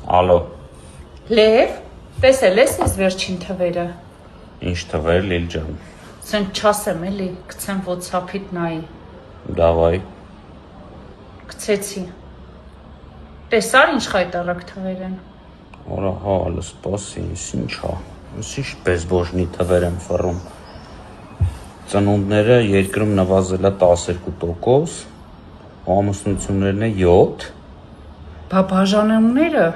Ալո, Լև, տեսել ես ես վերջին թվերը։ ինչ թվեր Լիլ ջան։ Սենց չասեմ էլի, գցեմ WhatsApp-իդ նայի։ Դավայ։ Գցեցի։ Տեսար ինչ խայտարակ թվեր են։ Որա հա, լսպասի, ինչա։ Ինչ բեզբոժնի թվեր եմ ֆռում։ Ծնունդները երկրում նվազել է 12%, ամուսնություններն է 7%։ Բա բաժանումները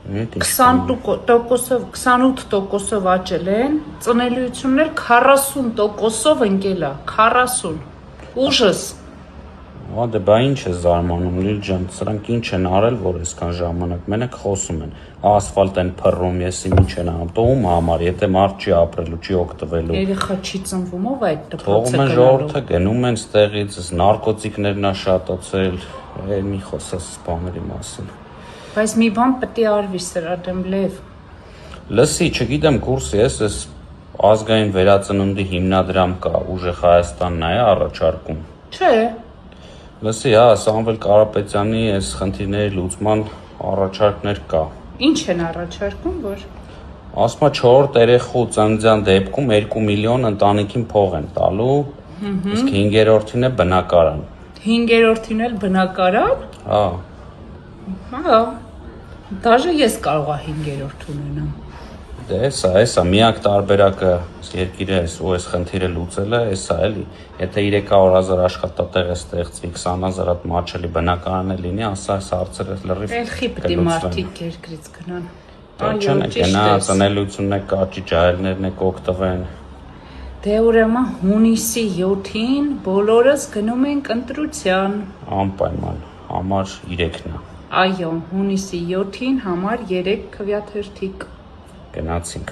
28%-ով աճել են, ծնելիություններ 40%-ով ընկել է, 40, ուժս։ Հա դե բա ինչ է զարմանում Լիլ ջան, սրանք ինչ են արել, որ այսքան ժամանակ մենակ խոսում են, ասֆալտ են փռում, եսի ինչ են անում, տողում համար, եթե մարդ չի ապրելու, չի օգտվելու։ Երեխա չի ծնվում, ով այդ դպրոցը Թողում են ժողովուրդը գնում են ստեղից, նարկոտիկներն ա շատացել, մի խոսես բաների մասին։ Բայց մի բան պետք է արվի սրա դեմ Լև։ Լսի, չգիտեմ կուրսի ես, այս ազգային վերածնունդի հիմնադրամ կա, ուժեղ Հայաստանն է առաջարկում։ Չէ։ Լսի, հա, Սամվել Կարապետյանի այս խնդիրների լուծման առաջարկներ կա։ Ինչ են առաջարկում, որ Ասում է 4 երեխու ծննդյան դեպքում 2 միլիոն ընտանիքին փող են տալու, իսկ 5-րդին է բնակարան։ 5-րդին էլ բնակարան։ Հա։ Հա։ Դաժե ես կարող եմ 5-րդ ունենամ։ Դե էսա միակ տարբերակը երկիրը էս ու այս խնդիրը լուծել է, էսա էլի։ Եթե 300,000 աշխատատեղ է ստեղծվի, 20,000 հատ մաչելի բնակարան է լինի, ասա այս հարցերը լրիվ Էլխի պետք է մարդիկ երկրից գնան։ Այո, գնա, ծնելիությունն է կաճի, ջահելներն է կօգտվեն։ Դե ուրեմն հունիսի 7-ին բոլորս գնում ենք ընտրության։ Անպայման, համար 3-ն է։ Այո, հունիսի 7-ին համար 3 քվյաթերթիկ։ Գնացինք։